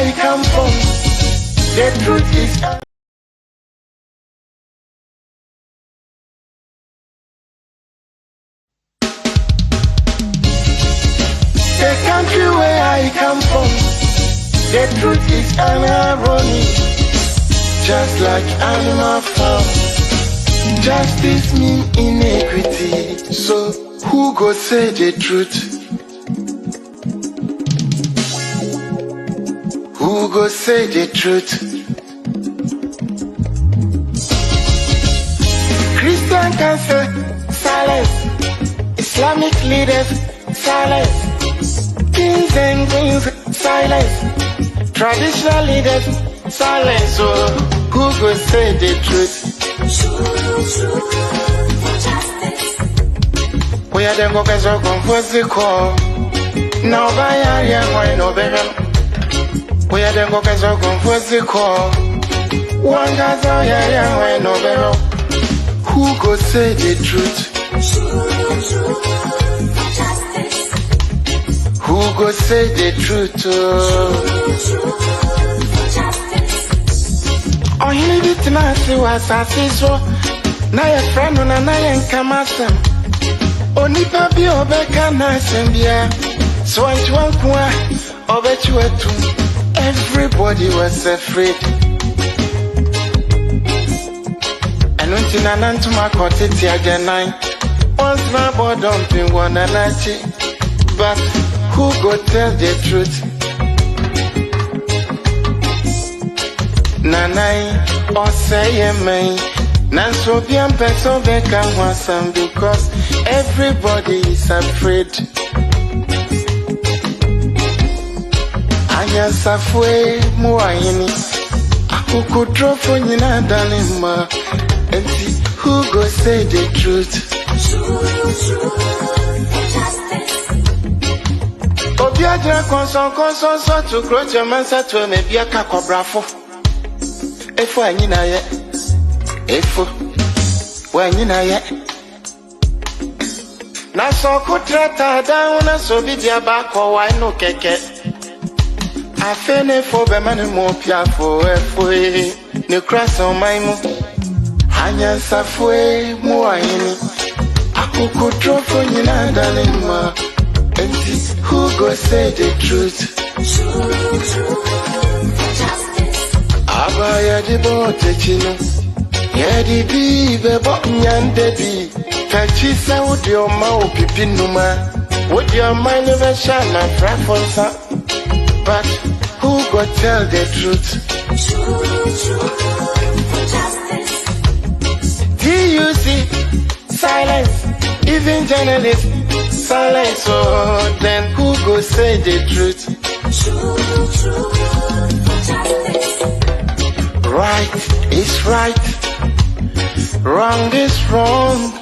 I come from. The truth is the country where I come from. The truth is an irony. Just like animal farm, justice mean inequity. So who go say the truth? Who go say the truth? Christian can say silence. Islamic leaders silence. Kings and queens silence. Traditional leaders silence. So who go say the truth? We are the workers of composite call. Now by area, why no better? We are the workers of composite call. One guy's out here, why no better? Who go say the truth? Who go say the truth? Oh, he needed to know see what I see so. Now your friend on a night come at them. Only papi obeka na sembia. So I want to obet you too. Everybody was afraid. And when Tina to my cottage again, once my boy dumping one another. But who go tell the truth? Nanai or say me. Nanso bien person beka wasam because everybody is afraid. Anya safwe muayini. Akuku trofo nyina dalima. Enti who go say the truth? Obiaja konson so to cross your mansa to me bia kakobrafo. Efo anyina ye. Efo when you know yet. Na so kutrata down na so be dia back or why no keke. I fene for be man mo pia for efo ne cross on my mo. Hanya safwe mo ayini. Akuku trofo nyina dalima. And who go say the truth? Abaya di bote chino. Yedi bi bebo nyande bi. Kachisa would your mouth pipinuma. Would your mind never shine my frafonsa? But who go tell the truth? DUC silence. Even journalists silence. Oh, then who go say the truth? Right is right. Wrong is wrong,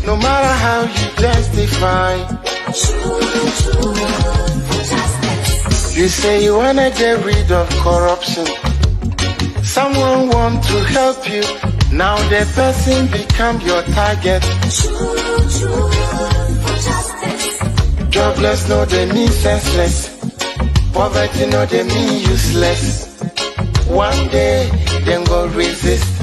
no matter how you justify. You say you wanna get rid of corruption. Someone want to help you, now the person become your target. Jobless, no they mean senseless. Poverty, no they mean useless. One day, them go resist.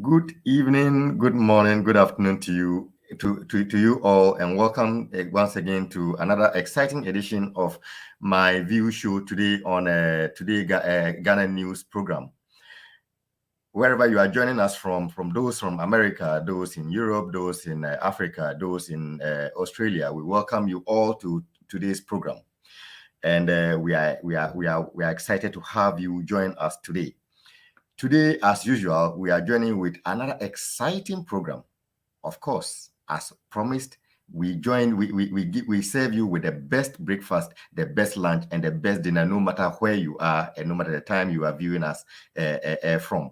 Good evening, good morning, good afternoon to you, to you all, and welcome once again to another exciting edition of MyView show today on Today Ghana News program. Wherever you are joining us from those from America, those in Europe, those in Africa, those in Australia, we welcome you all to today's program, and we are excited to have you join us today. Today, as usual, we are joining with another exciting program. Of course, as promised, we serve you with the best breakfast, the best lunch, and the best dinner, no matter where you are and no matter the time you are viewing us from.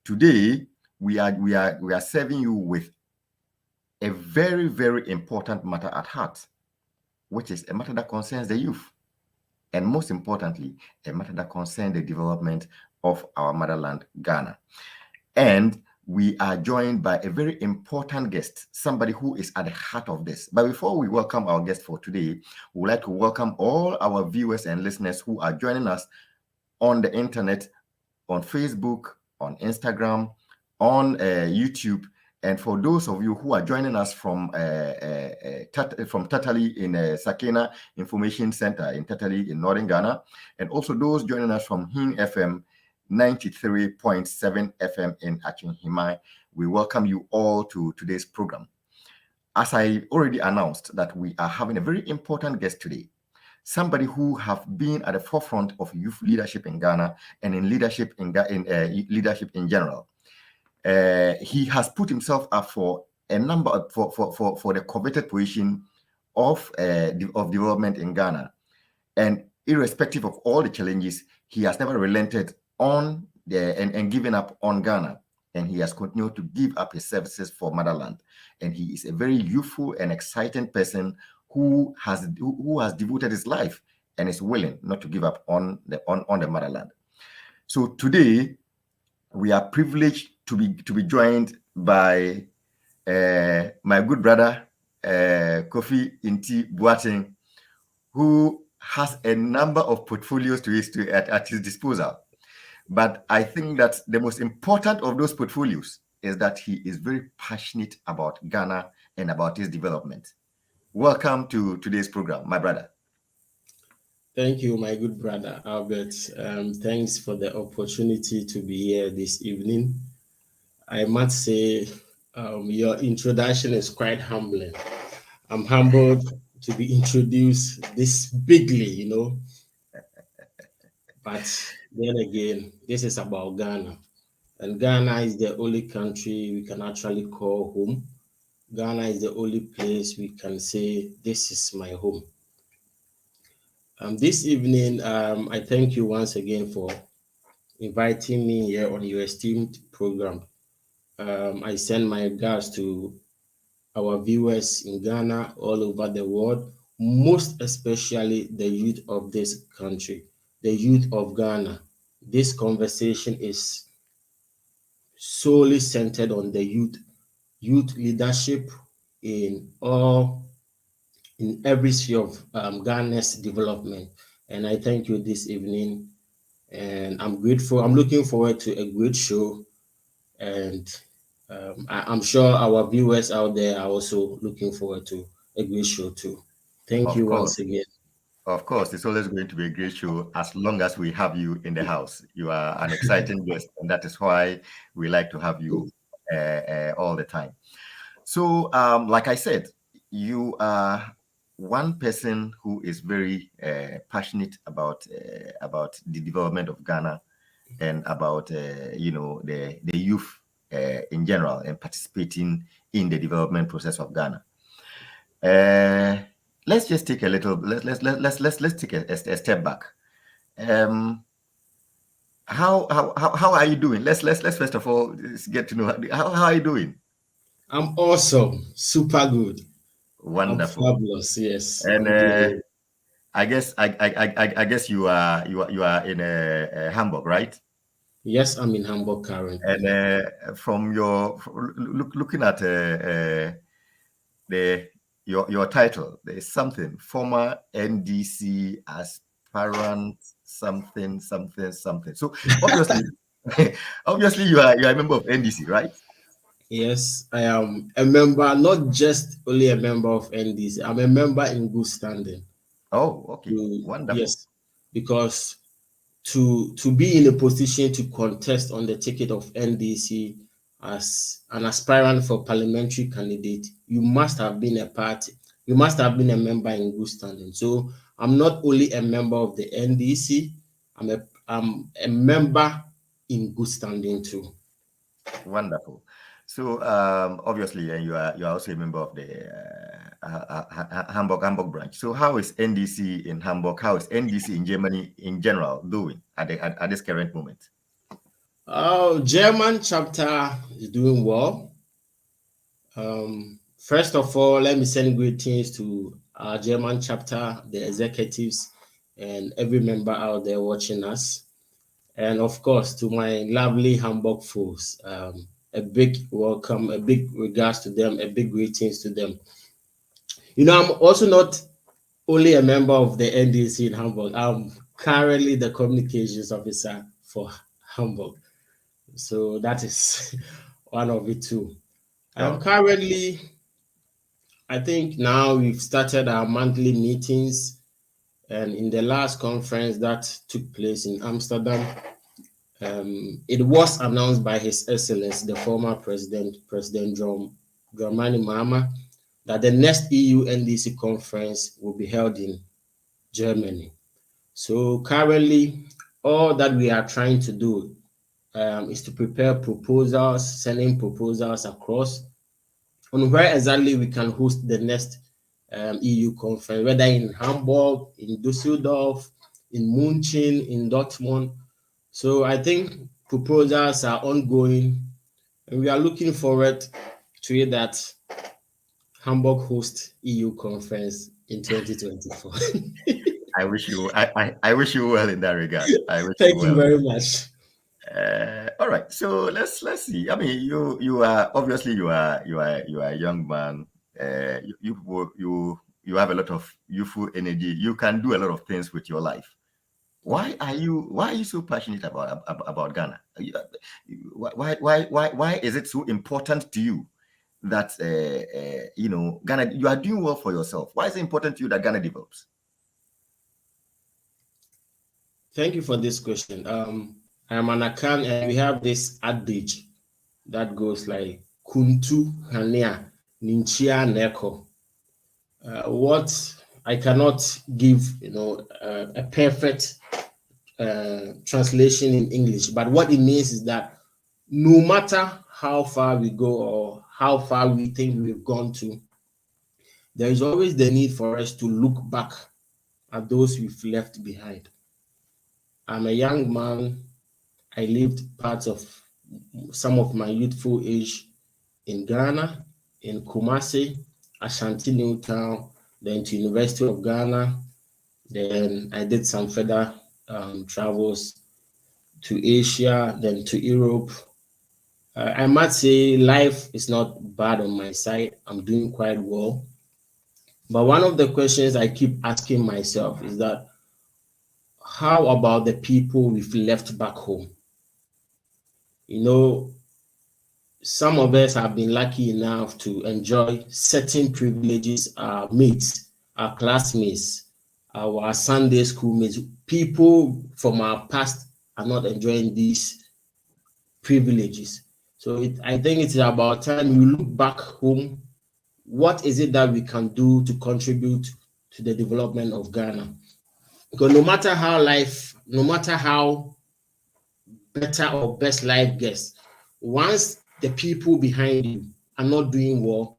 Today, we are serving you with a very, very important matter at heart, which is a matter that concerns the youth, and most importantly, a matter that concerns the development of our motherland, Ghana. And we are joined by a very important guest, somebody who is at the heart of this. But before we welcome our guest for today, we would like to welcome all our viewers and listeners who are joining us on the internet, on Facebook, on Instagram, on YouTube. And for those of you who are joining us from Tatali in Sakina Information Center in Tatali in Northern Ghana, and also those joining us from Hin FM 93.7 FM in Achinhimai, we welcome you all to today's program. As I already announced that we are having a very important guest today, somebody who have been at the forefront of youth leadership in Ghana and in leadership leadership in general. He has put himself up for a number of, for the coveted position of development in Ghana, and irrespective of all the challenges, he has never relented on and given up on Ghana, and he has continued to give up his services for motherland. And he is a very youthful and exciting person who has devoted his life and is willing not to give up on the motherland. So today we are privileged to be joined by my good brother Kofi Inti Boateng, who has a number of portfolios at his disposal. But I think that the most important of those portfolios is that he is very passionate about Ghana and about his development. Welcome to today's program, my brother. Thank you, my good brother Albert. Thanks for the opportunity to be here this evening. I must say, your introduction is quite humbling. I'm humbled to be introduced this bigly, But then again, this is about Ghana. And Ghana is the only country we can actually call home. Ghana is the only place we can say, this is my home. This evening, I thank you once again for inviting me here on your esteemed program. I send my regards to our viewers in Ghana, all over the world, most especially the youth of this country, the youth of Ghana. This conversation is solely centered on the youth leadership in every sphere of Ghana's development. And I thank you this evening, and I'm grateful. I'm looking forward to a great show, and I'm sure our viewers out there are also looking forward to a great show too. Thank you once again. Of course, it's always going to be a great show as long as we have you in the house. You are an exciting guest, and that is why we like to have you all the time. So, like I said, you are one person who is very passionate about the development of Ghana and about the youth in general and participating in the development process of Ghana. Let's just take a little. Let's take a step back. How are you doing? Let's first of all get to know how are you doing. I'm awesome, super good, wonderful, I'm fabulous. Yes, and I guess you are in Hamburg, right? Yes, I'm in Hamburg currently. And from your looking at your title, there is something former NDC aspirant something. So obviously you are a member of NDC, right? Yes, I am a member, not just only a member of NDC. I'm a member in good standing. Oh, okay, wonderful. Yes, because to be in a position to contest on the ticket of NDC as an aspirant for parliamentary candidate, you must have been you must have been a member in good standing. So I'm not only a member of the NDC, I'm a member in good standing too. Wonderful. So obviously, and you are also a member of the Hamburg branch. So how is NDC in Hamburg? How is NDC in Germany in general doing at this current moment? German chapter is doing well. First of all, let me send greetings to our German chapter, the executives, and every member out there watching us. And of course, to my lovely Hamburg folks, a a big welcome, a big regards to them, a big greetings to them. You know, I'm also not only a member of the NDC in Hamburg. I'm currently the communications officer for Hamburg. So that is one of it too. I'm currently, I think now we've started our monthly meetings, and in the last conference that took place in Amsterdam, it was announced by His Excellency, the former President John Dramani Mahama, that the next EU NDC conference will be held in Germany. So currently, all that we are trying to do is to prepare proposals, sending proposals across on where exactly we can host the next EU conference, whether in Hamburg, in Düsseldorf, in München, in Dortmund. So I think proposals are ongoing, and we are looking forward to it that Hamburg host EU conference in 2024. I wish you well in that regard. Thank you very much. All right, so let's see. I mean, you are obviously you are a young man. You have a lot of youthful energy. You can do a lot of things with your life. Why are you so passionate about Ghana? Why is it so important to you that Ghana? You are doing well for yourself. Why is it important to you that Ghana develops? Thank you for this question. I'm an Akan, and we have this adage that goes like "Kuntu hania ninchia neko." What I cannot give, a perfect translation in English, but what it means is that no matter how far we go or how far we think we've gone to, there is always the need for us to look back at those we've left behind. I'm a young man. I lived parts of some of my youthful age in Ghana, in Kumasi, Ashanti New Town, then to University of Ghana. Then I did some further travels to Asia, then to Europe. I must say life is not bad on my side. I'm doing quite well. But one of the questions I keep asking myself is that, how about the people we've left back home? Some of us have been lucky enough to enjoy certain privileges our mates, our classmates, our Sunday school mates. People from our past are not enjoying these privileges. So I think it's about time we look back home. What is it that we can do to contribute to the development of Ghana? Because no matter how better or best life gets, once the people behind you are not doing well,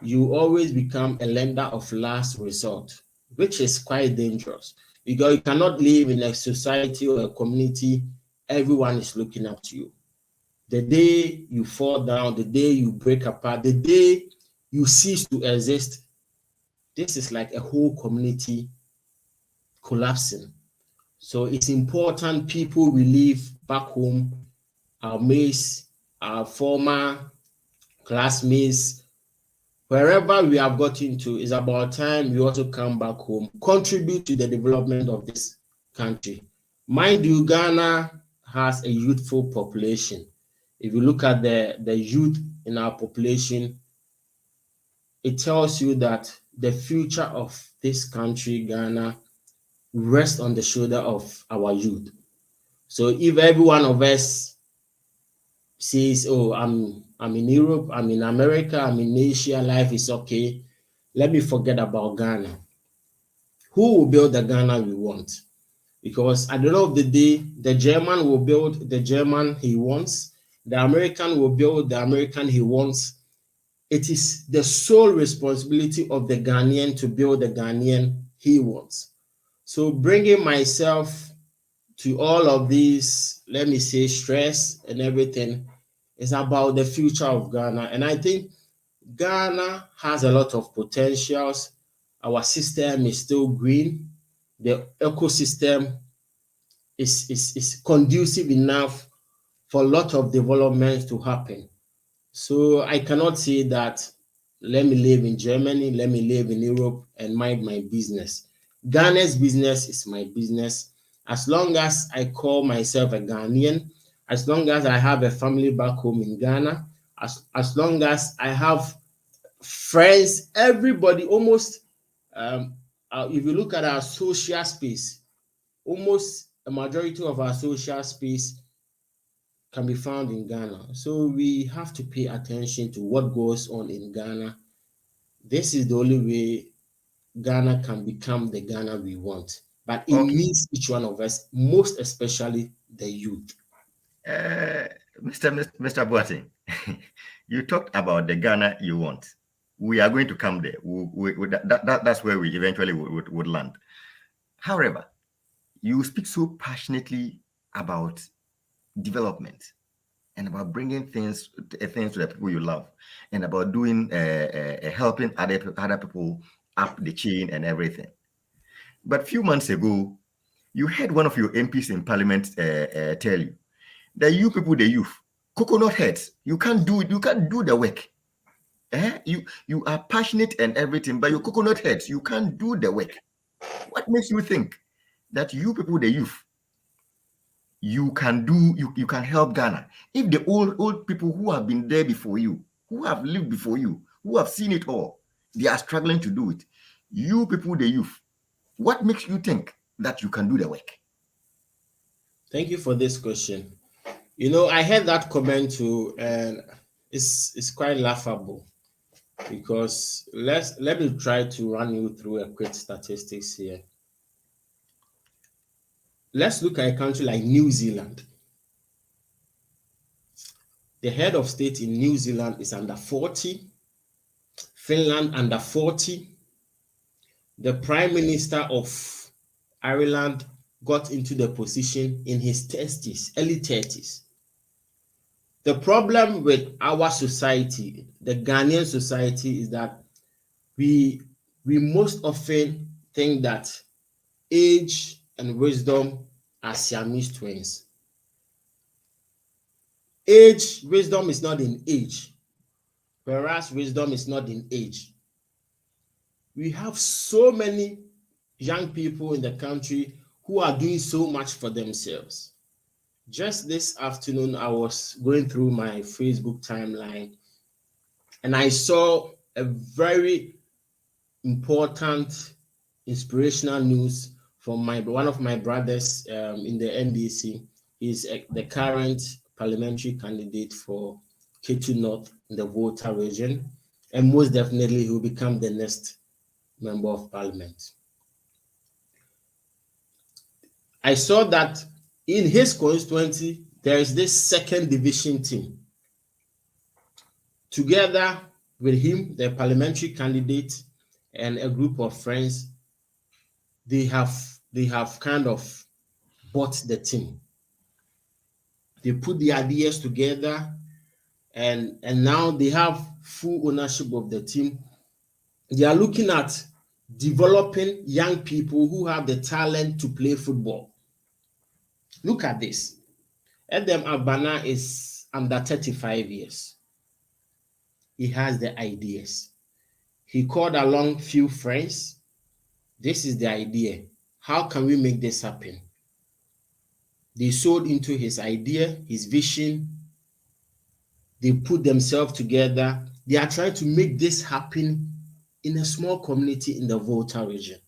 you always become a lender of last resort, which is quite dangerous, because you cannot live in a society or a community everyone is looking up to you. The day you fall down, the day you break apart, the day you cease to exist, this is like a whole community collapsing. So it's important people we leave back home, our mates, our former classmates, wherever we have gotten to, it's about time we also come back home, contribute to the development of this country. Mind you, Ghana has a youthful population. If you look at the youth in our population, it tells you that the future of this country, Ghana, rests on the shoulder of our youth. So if every one of us says, oh, I'm in Europe, I'm in America, I'm in Asia, life is okay, let me forget about Ghana. Who will build the Ghana we want? Because at the end of the day, the German will build the German he wants, the American will build the American he wants. It is the sole responsibility of the Ghanaian to build the Ghanaian he wants. So bringing myself to all of these, let me say, stress and everything, is about the future of Ghana. And I think Ghana has a lot of potentials. Our system is still green. The ecosystem is conducive enough for a lot of developments to happen. So I cannot say that let me live in Germany, let me live in Europe and mind my business. Ghana's business is my business. As long as I call myself a Ghanaian, as long as I have a family back home in Ghana, as long as I have friends, everybody almost, if you look at our social space, almost a majority of our social space can be found in Ghana. So we have to pay attention to what goes on in Ghana. This is the only way Ghana can become the Ghana we want. But it Okay. needs each one of us, most especially the youth. Mr. Boateng, you talked about the Ghana you want. We are going to come there. That's where we eventually would land. However, you speak so passionately about development and about bringing things to the people you love and about doing helping other people up the chain and everything. But a few months ago, you heard one of your MPs in Parliament tell you that you people, the youth, coconut heads, you can't do the work. You are passionate and everything, but your coconut heads, you can't do the work. What makes you think that you people, the youth, you can help Ghana? If the old people who have been there before you, who have lived before you, who have seen it all, they are struggling to do it. You people, the youth, what makes you think that you can do the work? Thank you for this question. You know, I heard that comment too, and it's quite laughable because let me try to run you through a quick statistics here. Let's look at a country like New Zealand. The head of state in New Zealand is under 40, Finland under 40. The prime minister of Ireland got into the position in his 30s, early 30s. The problem with our society, the Ghanaian society, is that we most often think that age and wisdom are Siamese twins. Wisdom is not in age, whereas wisdom is not in age. We have so many young people in the country who are doing so much for themselves. Just this afternoon, I was going through my Facebook timeline and I saw a very important, inspirational news from one of my brothers in the NDC. He's the current parliamentary candidate for K2 North in the Volta region, and most definitely he will become the next member of parliament. I saw that in his constituency, there is this second division team. Together with him, the parliamentary candidate, and a group of friends, they have kind of bought the team. They put the ideas together, and now they have full ownership of the team. They are looking at developing young people who have the talent to play football. Look at this. Edem Abana is under 35 years. He has the ideas. He called along few friends. This is the idea. How can we make this happen? They sold into his idea, his vision. They put themselves together. They are trying to make this happen in a small community in the Volta region.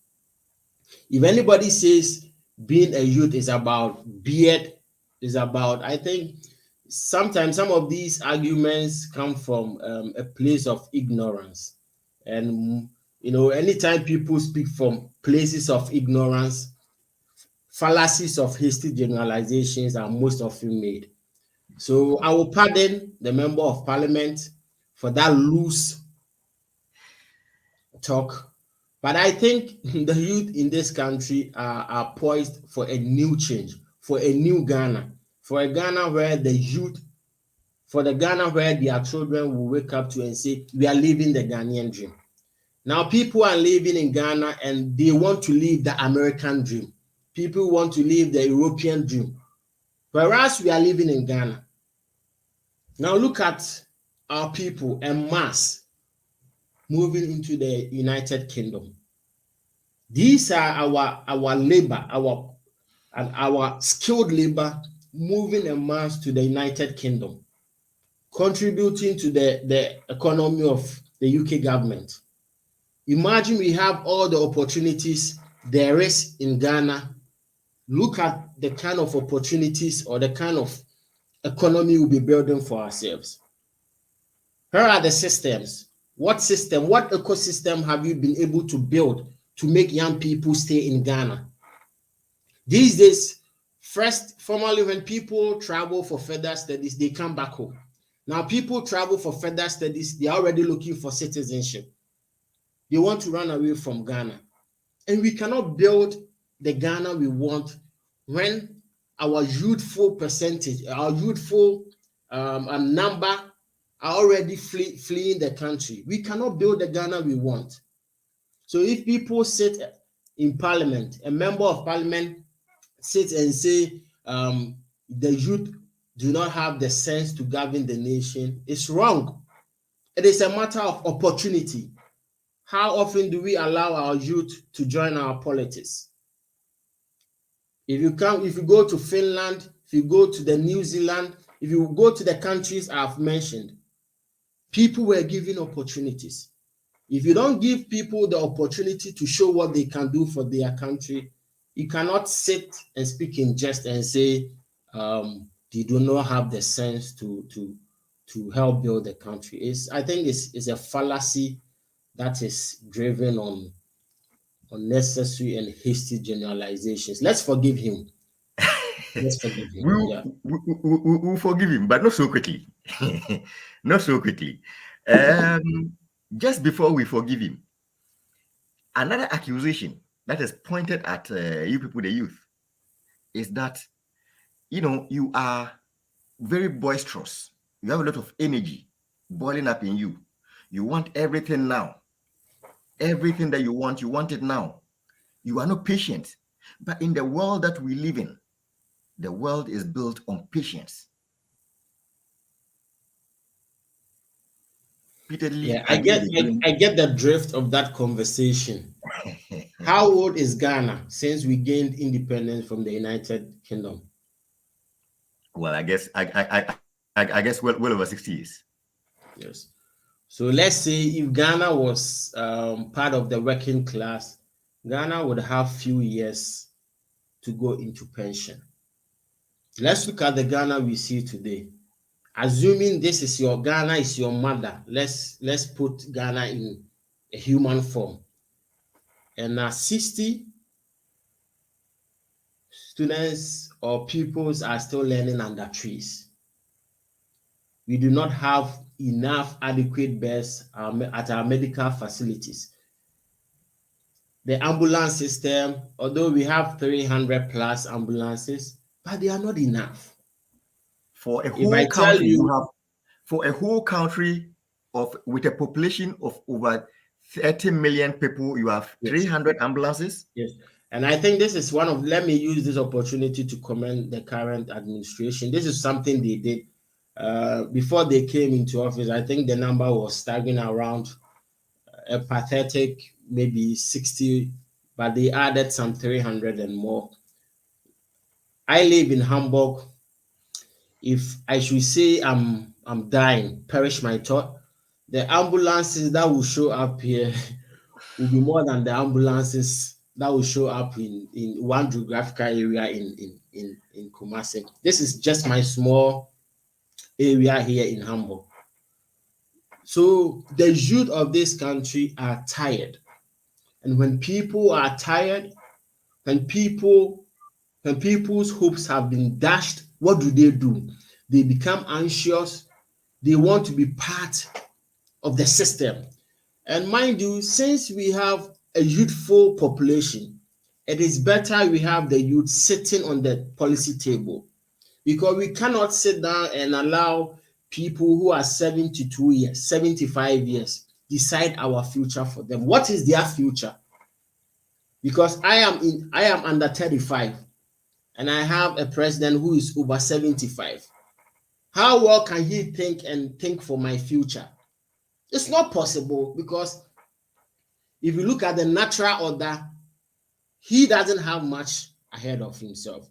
If anybody says being a youth is about beard, is about, I think sometimes some of these arguments come from a place of ignorance. And, you know, anytime people speak from places of ignorance, fallacies of hasty generalizations are most often made. So I will pardon the member of parliament for that loose talk. But I think the youth in this country are poised for a new change, for a new Ghana, for a Ghana where the youth, for the Ghana where their children will wake up to and say, we are living the Ghanaian dream. Now, people are living in Ghana and they want to live the American dream. People want to live the European dream, whereas we are living in Ghana. Now, look at our people en masse moving into the United Kingdom. These are our labor, our skilled labor moving en masse to the United Kingdom, contributing to the economy of the UK government. Imagine we have all the opportunities there is in Ghana. Look at the kind of opportunities or the kind of economy we'll be building for ourselves. Here are the systems. What ecosystem have you been able to build to make young people stay in Ghana? These days, formerly when people travel for further studies, they come back home. Now people travel for further studies, they're already looking for citizenship. They want to run away from Ghana. And we cannot build the Ghana we want when our youthful percentage, our youthful number are already fleeing the country. We cannot build the Ghana we want. So if people sit in parliament, a member of parliament sits and say the youth do not have the sense to govern the nation, it's wrong. It is a matter of opportunity. How often do we allow our youth to join our politics? If you go to Finland, if you go to the New Zealand, if you go to the countries I've mentioned, people were given opportunities. If you don't give people the opportunity to show what they can do for their country, you cannot sit and speak in jest and say they do not have the sense to help build the country. I think it's a fallacy that is driven on unnecessary and hasty generalizations. Let's forgive him. Let's forgive him. We'll forgive him, but not so quickly. Not so quickly. Just before we forgive him, another accusation that is pointed at you people, the youth, is that, you are very boisterous. You have a lot of energy boiling up in you. You want everything now. Everything that you want it now. You are not patient. But in the world that we live in, the world is built on patience. Yeah, I get the drift of that conversation. How old is Ghana since we gained independence from the United Kingdom? Well, I guess well over 60 years. Yes. So let's say if Ghana was part of the working class, Ghana would have few years to go into pension. Let's look at the Ghana we see today. Assuming this is your Ghana is your mother, let's put Ghana in a human form. And 60 students or pupils are still learning under trees. We do not have enough adequate beds at our medical facilities. The ambulance system, although we have 300 plus ambulances, but they are not enough. For a whole country, for a whole country with a population of over 30 million people, you have 300 ambulances. Yes. And I think this is let me use this opportunity to commend the current administration. This is something they did before they came into office. I think the number was staggering around a pathetic maybe 60, but they added some 300 and more. I live in Hamburg. If I should say I'm dying, perish my thought, the ambulances that will show up here will be more than the ambulances that will show up in one geographical area in Kumasi. This is just my small area here in Hamburg. So the youth of this country are tired. And when people are tired, when people's hopes have been dashed, what do? They become anxious. They want to be part of the system. And mind you, since we have a youthful population, it is better we have the youth sitting on the policy table, because we cannot sit down and allow people who are 72 years, 75 years, decide our future for them. What is their future? Because I am under 35 and I have a president who is over 75. How well can he think for my future? It's not possible, because if you look at the natural order, he doesn't have much ahead of himself.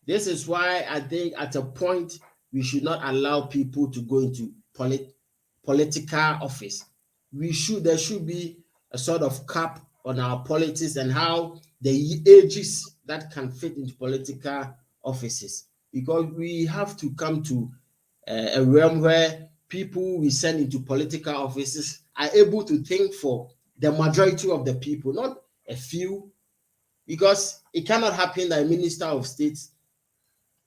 This is why I think at a point we should not allow people to go into political office. There should be a sort of cap on our politics and how the ages that can fit into political offices, because we have to come to a realm where people we send into political offices are able to think for the majority of the people, not a few, because it cannot happen that a minister of state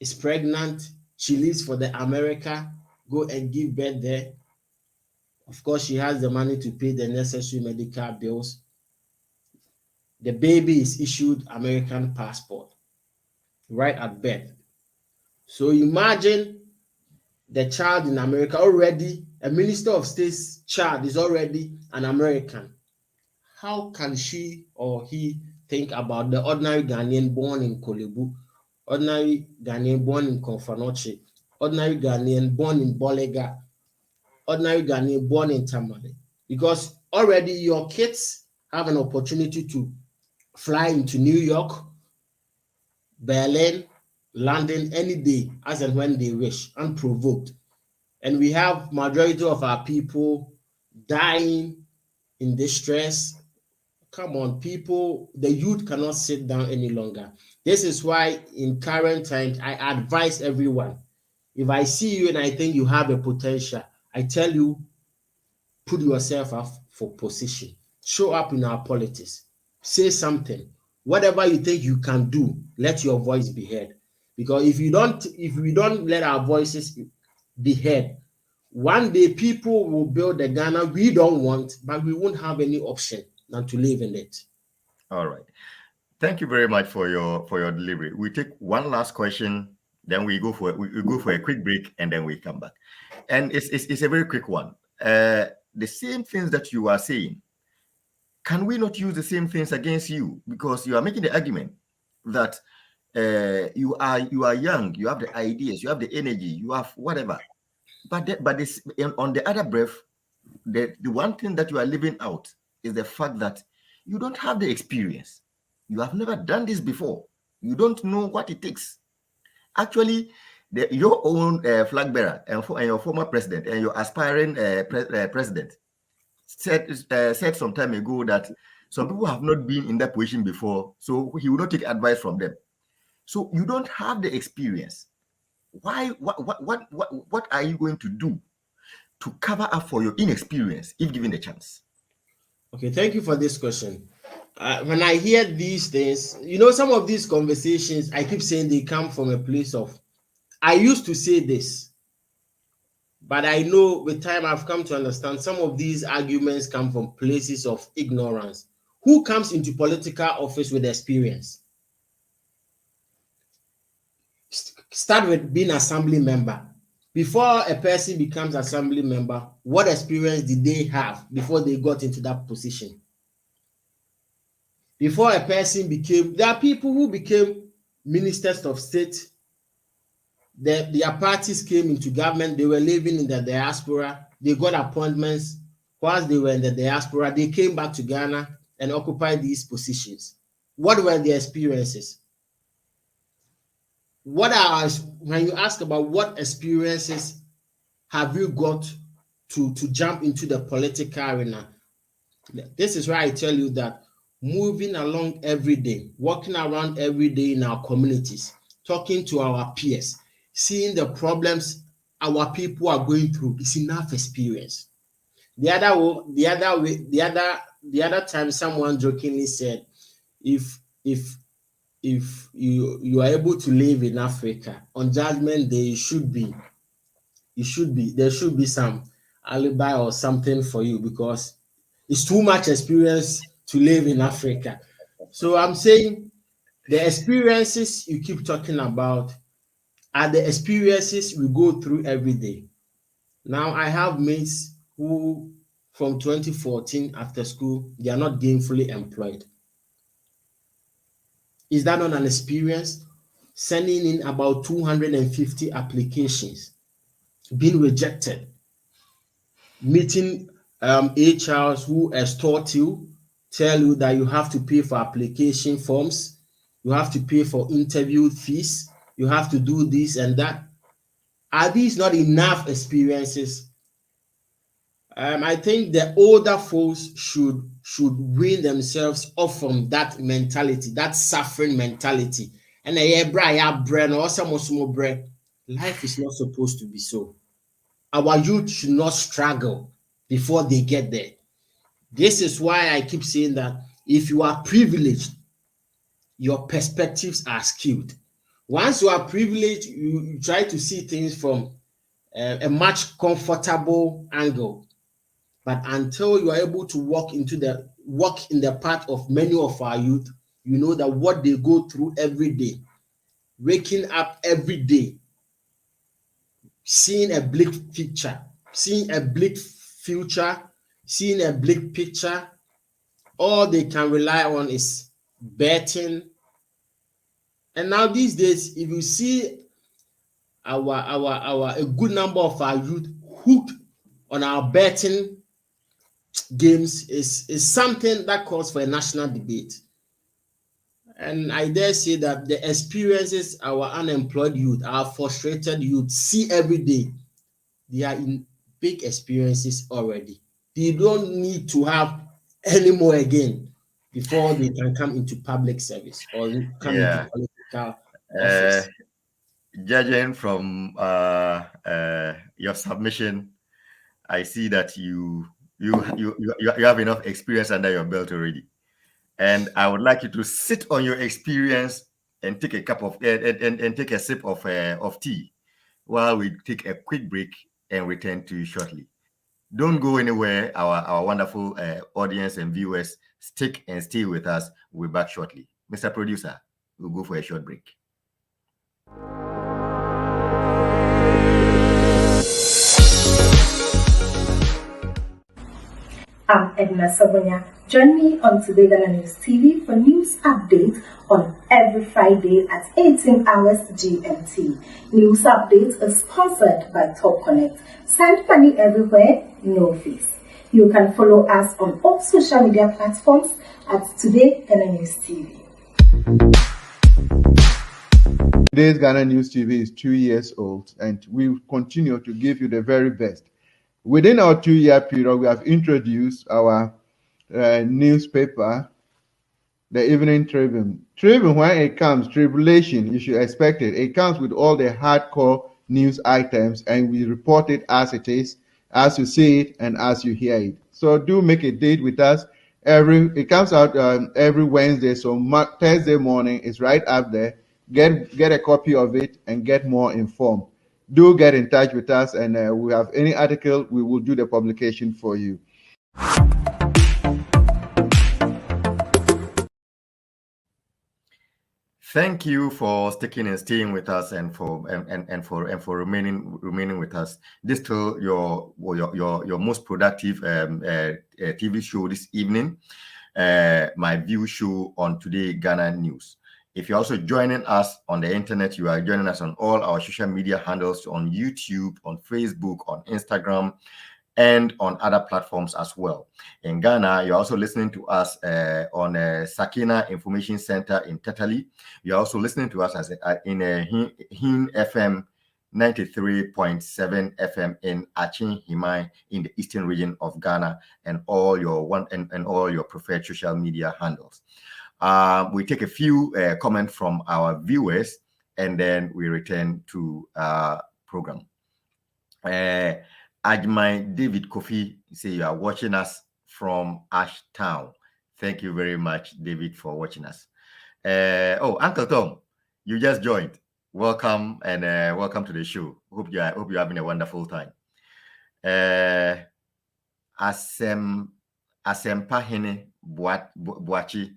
is pregnant, she leaves for the America, go and give birth there. Of course, she has the money to pay the necessary medical bills. The baby is issued American passport right at birth. So imagine the child in America already, a minister of state's child is already an American. How can she or he think about the ordinary Ghanaian born in Kolebu, ordinary Ghanaian born in Konfanoche, ordinary Ghanaian born in Bolega, ordinary Ghanaian born in Tamale? Because already your kids have an opportunity to fly into New York, Berlin, London any day as and when they wish, unprovoked. And we have majority of our people dying in distress. Come on, people, the youth cannot sit down any longer. This is why in current times, I advise everyone, if I see you and I think you have a potential, I tell you, put yourself up for position. Show up in our politics. Say something. Whatever you think you can do, let your voice be heard. Because if we don't let our voices be heard, one day people will build the Ghana we don't want, but we won't have any option than to live in it. All right. Thank you very much for your delivery. We take one last question, then we go for a quick break, and then we come back. And it's a very quick one. The same things that you are saying, can we not use the same things against you? Because you are making the argument that you are young, you have the ideas, you have the energy, you have whatever. But this, on the other breath, the one thing that you are leaving out is the fact that you don't have the experience. You have never done this before. You don't know what it takes. Actually, your own flag bearer and your former president and your aspiring president said some time ago that some people have not been in that position before, so he will not take advice from them. So you don't have the experience. Why? What are you going to do to cover up for your inexperience if given the chance? Okay, thank you for this question. When I hear these things, some of these conversations, I keep saying they come from a place of, I used to say this, but I know with time I've come to understand some of these arguments come from places of ignorance. Who comes into political office with experience? Start with being assembly member. Before a person becomes assembly member, what experience did they have before they got into that position? Before a person there are people who became ministers of state. Their parties came into government. They were living in the diaspora. They got appointments whilst they were in the diaspora. They came back to Ghana and occupied these positions. What were their experiences? When you ask about what experiences have you got to jump into the political arena, this is why I tell you that moving along every day, walking around every day in our communities, talking to our peers, seeing the problems our people are going through is enough experience. The other time, someone jokingly said, if you are able to live in Africa, on Judgment Day, there should be some alibi or something for you, because it's too much experience to live in Africa. So I'm saying the experiences you keep talking about are the experiences we go through every day. Now, I have mates who from 2014 after school, they are not gainfully employed. Is that not an experience? Sending in about 250 applications. being rejected, meeting HRs who extort you, tell you that you have to pay for application forms, you have to pay for interview fees, you have to do this and that. Are these not enough experiences? I think the older folks should wean themselves off from that mentality, that suffering mentality. And life is not supposed to be so. Our youth should not struggle before they get there. This is why I keep saying that if you are privileged, your perspectives are skewed. Once you are privileged, you try to see things from a much comfortable angle. But until you are able to walk in the path of many of our youth, you know that what they go through every day, waking up every day, seeing a bleak future, seeing a bleak future, seeing a bleak picture, all they can rely on is betting. And now these days, if you see a good number of our youth hooked on our betting games is something that calls for a national debate. And I dare say that the experiences our unemployed youth, our frustrated youth see every day, they are in big experiences already. They don't need to have any more again before they can come into public service or come into political office. Judging from your submission, I see that you have enough experience under your belt already, and I would like you to sit on your experience and take a cup of and take a sip of tea while we take a quick break and return to you shortly. Don't go anywhere, our wonderful audience and viewers. Stick and stay with us. We'll be back shortly. Mr. Producer, we'll go for a short break. I'm Edna Sabonia. Join me on Today Ghana News TV for news updates on every Friday at 18 hours GMT. News updates are sponsored by Top Connect. Send money everywhere, no fees. You can follow us on all social media platforms at Today Ghana News TV. Today's Ghana News TV is 2 years old, and we will continue to give you the very best. Within our 2-year period, we have introduced our newspaper, the Evening Tribune. Tribune, when it comes, tribulation, you should expect it. It comes with all the hardcore news items, and we report it as it is, as you see it, and as you hear it. So do make a date with us. It comes out every Wednesday, so Thursday morning is right up there. Get a copy of it and get more informed. Do get in touch with us, and we have any article, we will do the publication for you. Thank you for sticking and staying with us, and for remaining with us. This till your most productive TV show this evening, my view show on Today Ghana News. If you're also joining us on the internet, you are joining us on all our social media handles, on YouTube, on Facebook, on Instagram, and on other platforms as well. In Ghana, you're also listening to us on Sakina Information Center in Tetali. You're also listening to us in Hin FM 93.7 FM in Achin Himai in the eastern region of Ghana, and all your preferred social media handles. We take a few comments from our viewers, and then we return to our program. Ajmai David Kofi say you are watching us from Ashtown. Thank you very much, David, for watching us. Uncle Tom, you just joined. Welcome, and welcome to the show. Hope you're having a wonderful time. Asempahene Boachi.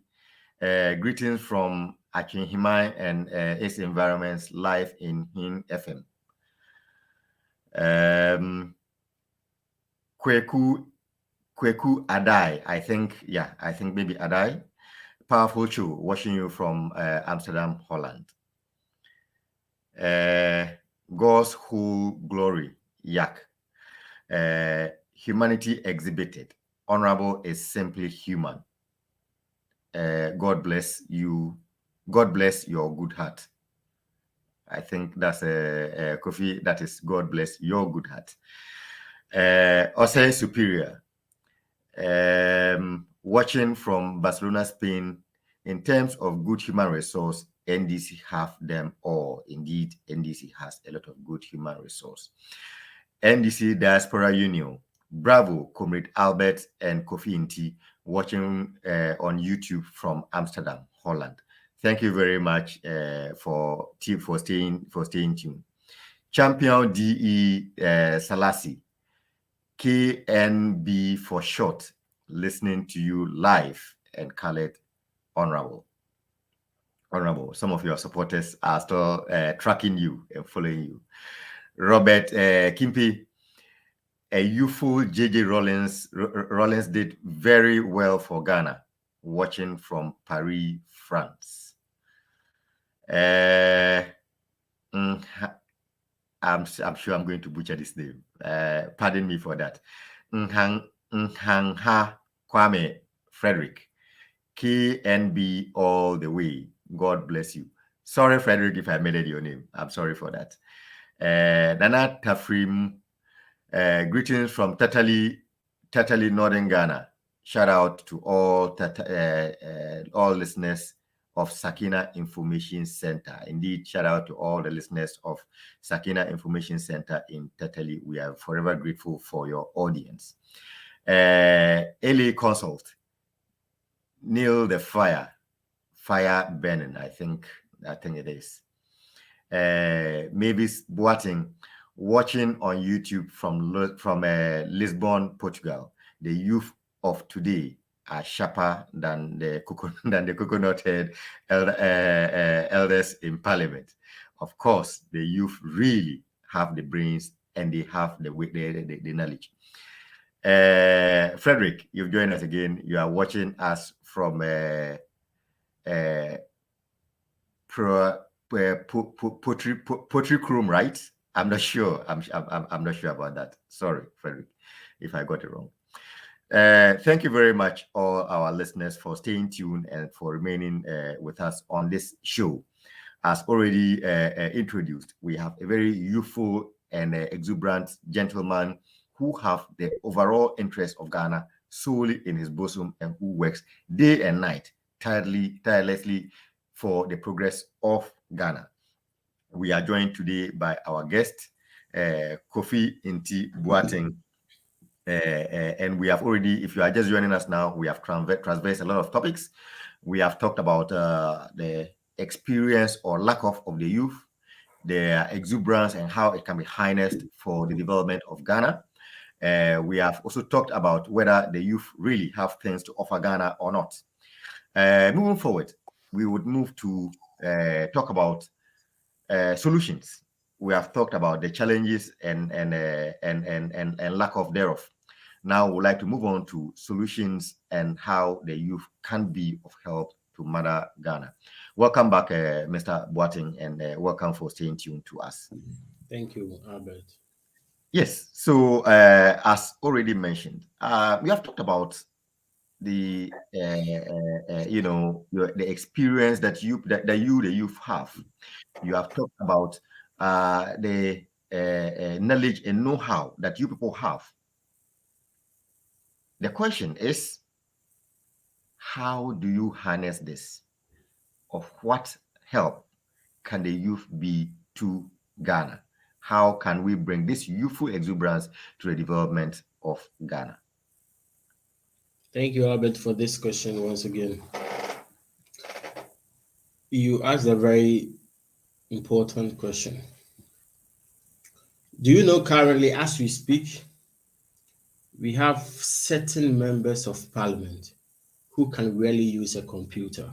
Greetings from Akinhimai and its environments live in Hin FM. Kweku Adai, I think maybe Adai. Powerful show, watching you from Amsterdam, Holland. God's whole glory yak. Humanity exhibited. Honorable is simply human. God bless you. God bless your good heart. I think that's a Kofi. That is God bless your good heart. Ose Superior. Watching from Barcelona, Spain. In terms of good human resource, NDC have them all. Indeed, NDC has a lot of good human resource. NDC Diaspora Union. Bravo, Comrade Albert and Kofi Inti, watching on YouTube from Amsterdam, Holland. Thank you very much for staying tuned. Champion DE Salasi, KNB for short, listening to you live, and Khaled Honorable. Honorable, some of your supporters are still tracking you and following you. Robert Kimpi, a youthful JJ Rollins did very well for Ghana, watching from Paris, France. I'm sure I'm going to butcher this name. Pardon me for that. Nhangha Kwame Frederick, KNB all the way. God bless you. Sorry, Frederick, if I made your name. I'm sorry for that. Nana Tafrim, greetings from Tatali, Northern Ghana. Shout out to all listeners of Sakina Information Center. Indeed, shout out to all the listeners of Sakina Information Center in Tatali. We are forever grateful for your audience. LA Consult, Neil the Fire burning. I think it is. Mavis Boating, watching on YouTube from Lisbon, Portugal. The youth of today are sharper than the coconut head elders in Parliament. Of course, the youth really have the brains and they have the knowledge. Frederick, you've joined us again. You are watching us from Pottery Room, right? I'm not sure. I'm not sure about that. Sorry, Frederick, if I got it wrong. Thank you very much, all our listeners, for staying tuned and for remaining with us on this show. As already introduced, we have a very youthful and exuberant gentleman who have the overall interest of Ghana solely in his bosom and who works day and night tirelessly for the progress of Ghana. We are joined today by our guest, Kofi Inti Boateng. And we have already, if you are just joining us now, we have traversed a lot of topics. We have talked about the experience or lack of the youth, their exuberance and how it can be harnessed for the development of Ghana. We have also talked about whether the youth really have things to offer Ghana or not. Moving forward, we would move to talk about solutions. We have talked about the challenges and lack of thereof. Now we'd like to move on to solutions and how the youth can be of help to Mother Ghana. Welcome back, Mr. Boateng, and welcome for staying tuned to us. Thank you, Albert. Yes. So, as already mentioned, we have talked about the the experience that the youth have. You have talked about the knowledge and know-how that you people have. The question is, how do you harness this? Of what help can the youth be to Ghana? How can we bring this youthful exuberance to the development of Ghana? Thank you, Albert, for this question once again. You asked a very important question. Do you know currently, as we speak, we have certain members of parliament who can really use a computer?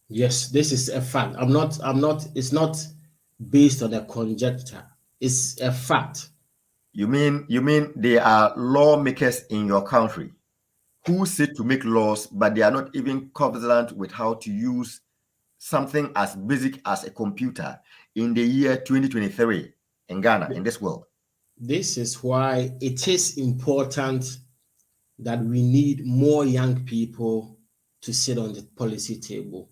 Yes, this is a fact. It's not based on a conjecture. It's a fact. You mean there are lawmakers in your country who sit to make laws, but they are not even cognizant with how to use something as basic as a computer in the year 2023? in Ghana, in this world. This is why it is important that we need more young people to sit on the policy table.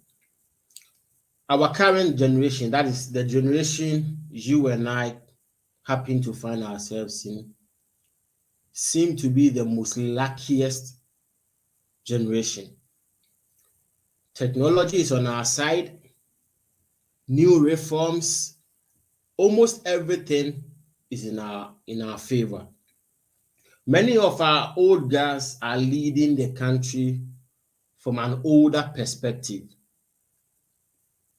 Our current generation, that is the generation you and I happen to find ourselves in, seem to be the most luckiest generation. Technology is on our side, new reforms, almost everything is in our favor. Many of our old guys are leading the country from an older perspective.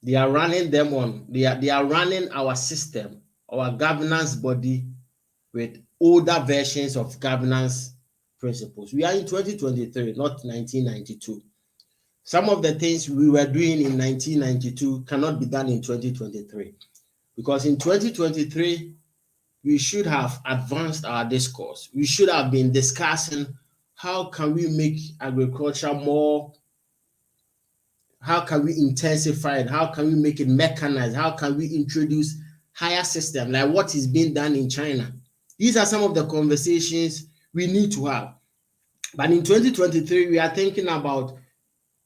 They are running them on, they are running our system, our governance body with older versions of governance principles. We are in 2023, not 1992. Some of the things we were doing in 1992 cannot be done in 2023, because in 2023, we should have advanced our discourse. We should have been discussing how can we make agriculture more, how can we intensify it, how can we make it mechanized, how can we introduce higher systems like what is being done in China. These are some of the conversations we need to have. But in 2023, we are thinking about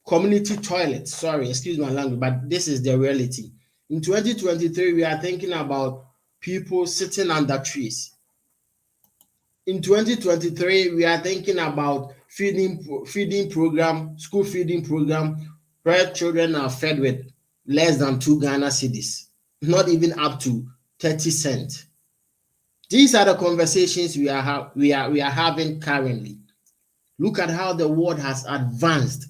community toilets. Sorry, excuse my language, but this is the reality. In 2023, we are thinking about people sitting under trees. In 2023, we are thinking about feeding program, school feeding program, where children are fed with less than 2 Ghana cedis, not even up to 30 cents. These are the conversations we are having currently. Look at how the world has advanced.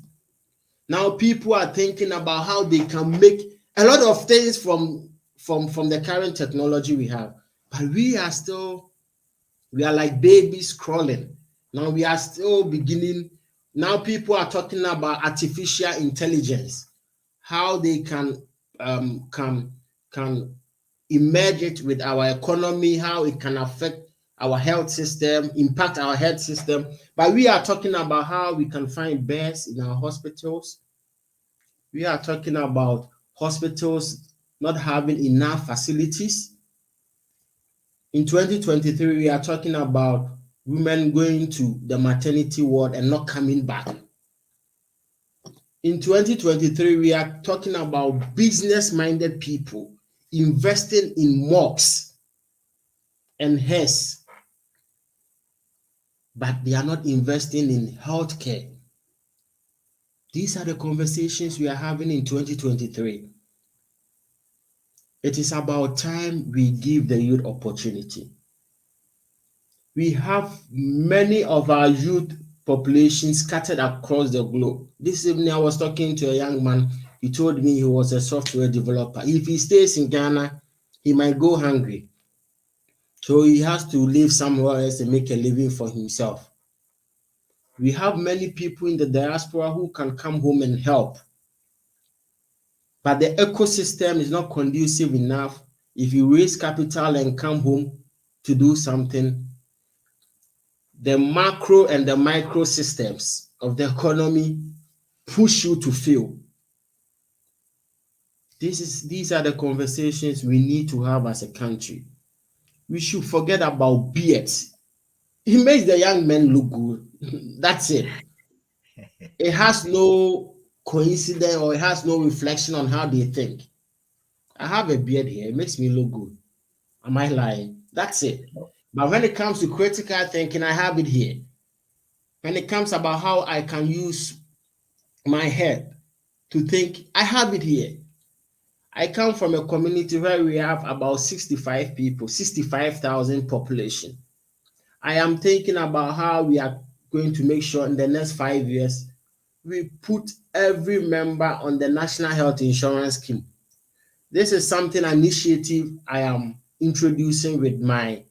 Now people are thinking about how they can make a lot of things from the current technology we have, but we are like babies crawling. Now we are still beginning. Now people are talking about artificial intelligence, how they can emerge it with our economy, how it can affect our health system, impact our health system. But we are talking about how we can find beds in our hospitals. We are talking about hospitals not having enough facilities. In 2023, we are talking about women going to the maternity ward and not coming back. In 2023, we are talking about business-minded people investing in mosques and health, but they are not investing in healthcare. These are the conversations we are having in 2023. It is about time we give the youth opportunity. We have many of our youth population scattered across the globe. This evening, I was talking to a young man. He told me he was a software developer. If he stays in Ghana, he might go hungry. So he has to live somewhere else and make a living for himself. We have many people in the diaspora who can come home and help. But the ecosystem is not conducive enough. If you raise capital and come home to do something, the macro and the micro systems of the economy push you to fail. These are the conversations we need to have as a country. We should forget about beards. It makes the young men look good. That's it. It has no coincidence or it has no reflection on how they think. I have a beard here. It makes me look good. Am I lying? That's it. But when it comes to critical thinking, I have it here. When it comes about how I can use my head to think, I have it here. I come from a community where we have about 65 people, 65,000 population. I am thinking about how we are going to make sure in the next 5 years, we put every member on the National Health Insurance Scheme. This is something, initiative I am introducing with my,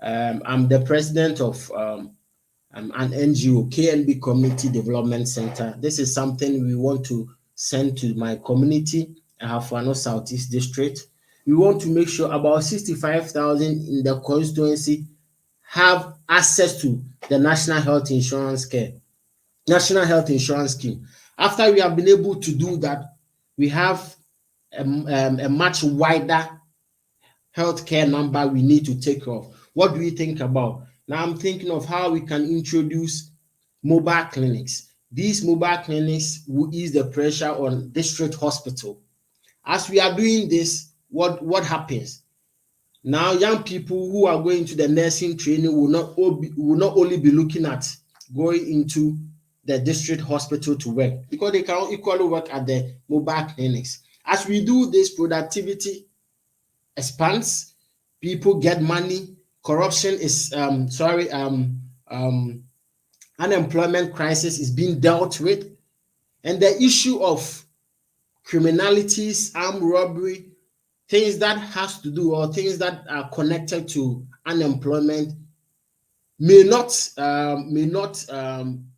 I'm the president of an NGO, KNB Community Development Center. This is something we want to send to my community, Ahafano Southeast District. We want to make sure about 65,000 in the constituency have access to the National Health Insurance Scheme. After we have been able to do that, we have a much wider healthcare number we need to take off. What do we think about? Now I'm thinking of how we can introduce mobile clinics. These mobile clinics will ease the pressure on district hospital. As we are doing this, what happens? Now young people who are going to the nursing training will not only be looking at going into the district hospital to work, because they can equally work at the mobile clinics. As we do this, productivity expands, people get money, corruption is unemployment crisis is being dealt with, and the issue of criminalities, armed robbery, things that has to do or things that are connected to unemployment may not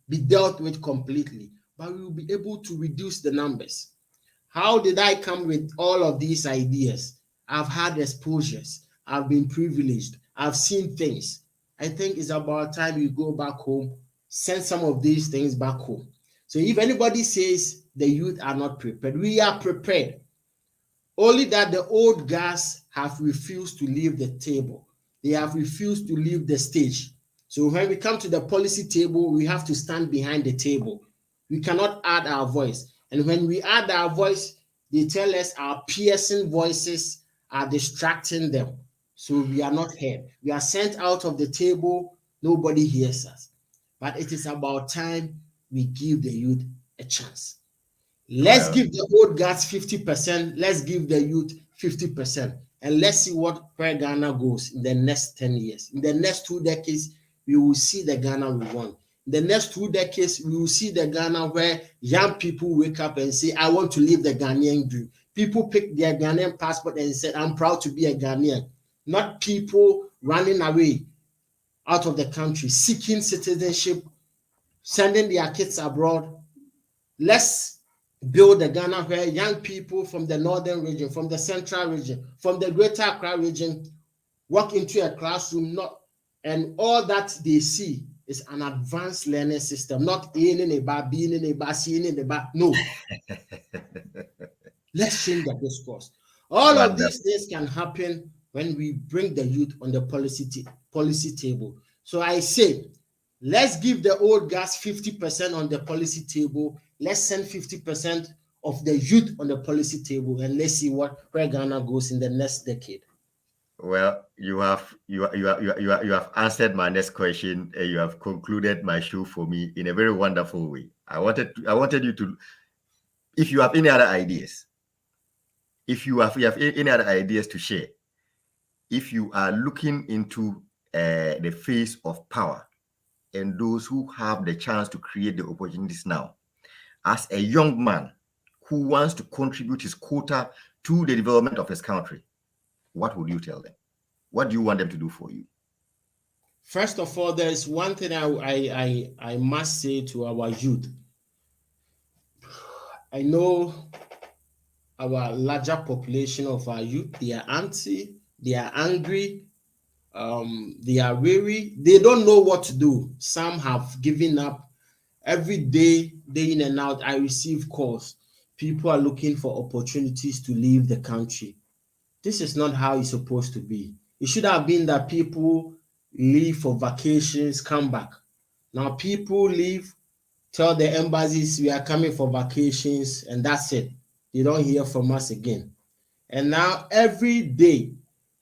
be dealt with completely, but we will be able to reduce the numbers. How did I come with all of these ideas? I've had exposures. I've been privileged. I've seen things. I think it's about time we go back home, send some of these things back home. So if anybody says the youth are not prepared, we are prepared. Only that the old guys have refused to leave the table. They have refused to leave the stage. So when we come to the policy table, we have to stand behind the table. We cannot add our voice. And when we add our voice, they tell us our piercing voices are distracting them. So we are not heard. We are sent out of the table. Nobody hears us. But it is about time we give the youth a chance. Let's give the old guys 50%. Let's give the youth 50%. And let's see where Ghana goes in the next 10 years. In the next 2 decades, we will see the Ghana we want. In the next 2 decades, we will see the Ghana where young people wake up and say, I want to live the Ghanaian dream. People pick their Ghanaian passport and say, I'm proud to be a Ghanaian. Not people running away out of the country, seeking citizenship, sending their kids abroad. Let's build a Ghana where young people from the northern region, from the central region, from the greater Accra region walk into a classroom, and all that they see is an advanced learning system, not A in a bar, B in a bar, C in a bar. No. Let's change the discourse. All of these things can happen when we bring the youth on the policy table. So I say, let's give the old guys 50% on the policy table. Let's send 50% of the youth on the policy table, and let's see where Ghana goes in the next decade. Well, you have answered my next question. You have concluded my show for me in a very wonderful way. I wanted you to, if you have any other ideas, if you have any other ideas to share, if you are looking into the face of power and those who have the chance to create the opportunities now, as a young man who wants to contribute his quota to the development of his country, what would you tell them? What do you want them to do for you? First of all, there is one thing I must say to our youth. I know our larger population of our youth, they are antsy, they are angry, they are weary, they don't know what to do. Some have given up. Every day, day in and out, I receive calls. People are looking for opportunities to leave the country. This is not how it's supposed to be. It should have been that people leave for vacations, come back. Now people leave, tell the embassies we are coming for vacations, and that's it. They don't hear from us again. And now every day,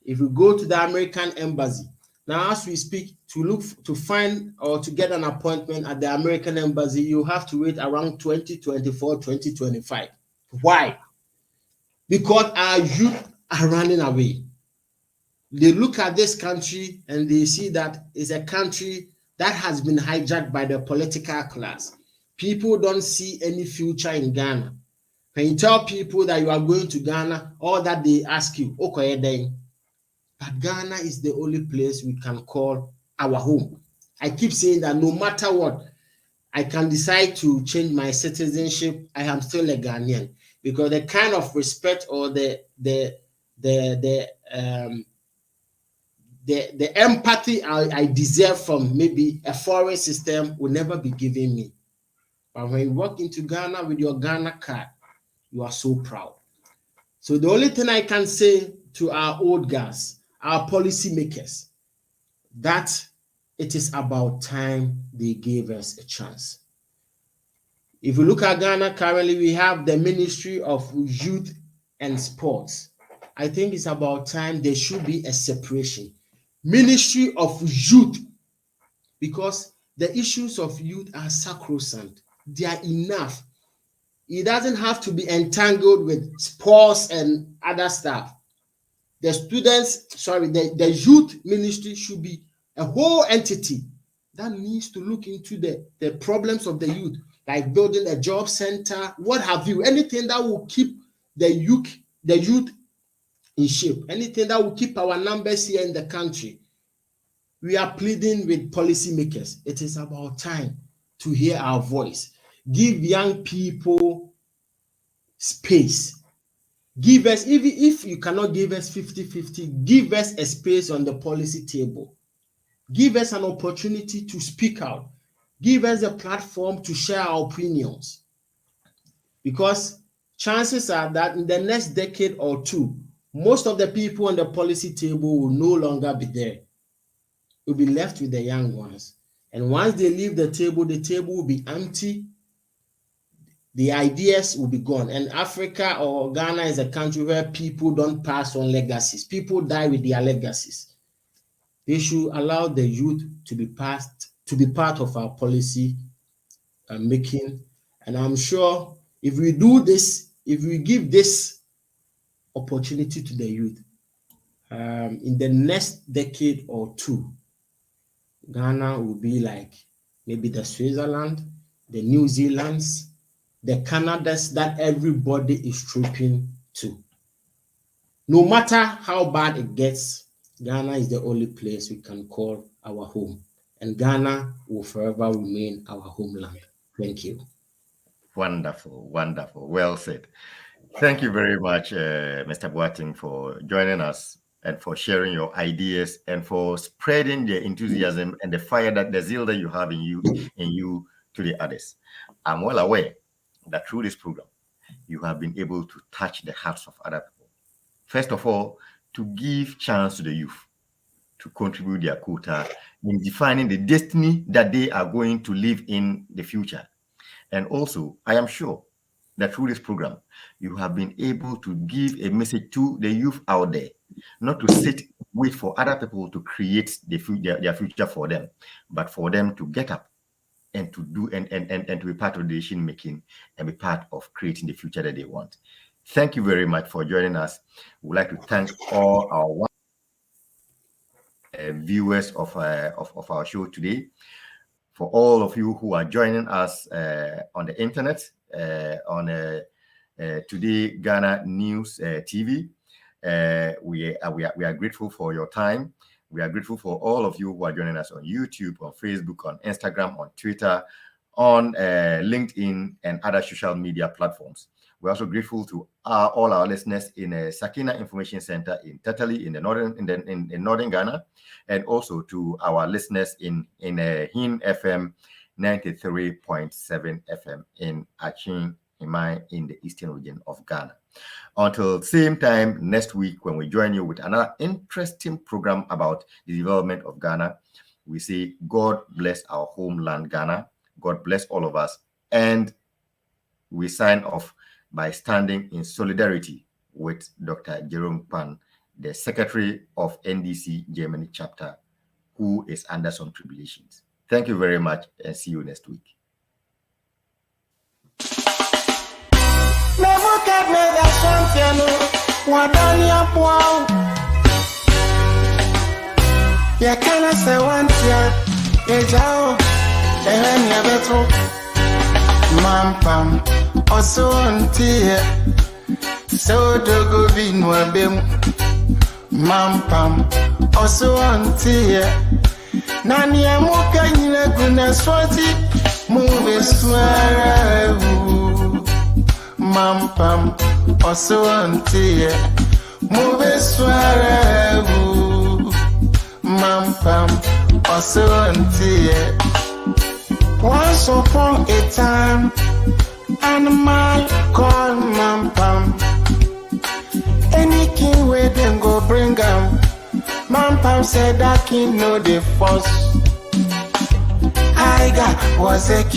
if we go to the American embassy, now as we speak, to find or to get an appointment at the American embassy, you have to wait around 2024, 2025. Why? Because our youth are running away. They look at this country and they see that it's a country that has been hijacked by the political class. People don't see any future in Ghana. When you tell people that you are going to Ghana, all that they ask you, okay, then. But Ghana is the only place we can call our home. I keep saying that no matter what, I can decide to change my citizenship, I am still a Ghanaian, because the kind of respect or the empathy I deserve from maybe a foreign system will never be given me. But when you walk into Ghana with your Ghana card, you are so proud. So the only thing I can say to our old guys, our policy makers, that it is about time they gave us a chance. If you look at Ghana currently, we have the Ministry of Youth and Sports. I think it's about time there should be a separation. Ministry of Youth, because the issues of youth are sacrosanct. They are enough. It doesn't have to be entangled with sports and other stuff. The the youth ministry should be a whole entity that needs to look into the problems of the youth, like building a job center, what have you, anything that will keep the youth in shape, anything that will keep our numbers here in the country. We are pleading with policymakers. It is about time to hear our voice. Give young people space. Give us, even if you cannot give us 50-50, give us a space on the policy table. Give us an opportunity to speak out. Give us a platform to share our opinions. Because chances are that in the next decade or two, most of the people on the policy table will no longer be there. Will be left with the young ones. And once they leave the table will be empty. The ideas will be gone. And Africa or Ghana is a country where people don't pass on legacies. People die with their legacies. They should allow the youth to be part of our policy making. And I'm sure if we do this, if we give this opportunity to the youth, in the next decade or two, Ghana will be like maybe the Switzerland, the New Zealands, the Canadas that everybody is trooping to. No matter how bad it gets, Ghana is the only place we can call our home. And Ghana will forever remain our homeland. Thank you. Wonderful, wonderful. Well said. Thank you very much, Mr. Boateng, for joining us and for sharing your ideas and for spreading the enthusiasm and the fire, the zeal that you have in you to the others. I'm well aware that through this program, you have been able to touch the hearts of other people. First of all, to give chance to the youth to contribute their quota in defining the destiny that they are going to live in the future. And also, I am sure that through this program, you have been able to give a message to the youth out there, not to wait for other people to create their future for them, but for them to get up and to do and to be part of the decision making and be part of creating the future that they want. Thank you very much for joining us. We'd like to thank all our viewers of our show today. For all of you who are joining us on the internet, on Today Ghana News TV, we are grateful for your time. We are grateful for all of you who are joining us on YouTube, on Facebook, on Instagram, on Twitter, on LinkedIn, and other social media platforms. We're also grateful to all our listeners in Sakina Information Center in Tatali in northern Ghana, and also to our listeners in HIN FM 93.7 FM in Achin, in the eastern region of Ghana. Until same time next week, when we join you with another interesting program about the development of Ghana, we say God bless our homeland Ghana. God bless all of us. And we sign off by standing in solidarity with Dr. Jerome Pan, the Secretary of NDC Germany chapter, who is under some tribulations. Thank you very much and see you next week. Mampam also untie so dogo vinwa bem mampam also untie nani amuka nyina guna swati move swara mampam also untie move swara mampam also untie. Once upon a time, animal called Mampam. Any king where them go bring 'em. Man Pam said that king know the force. I got was a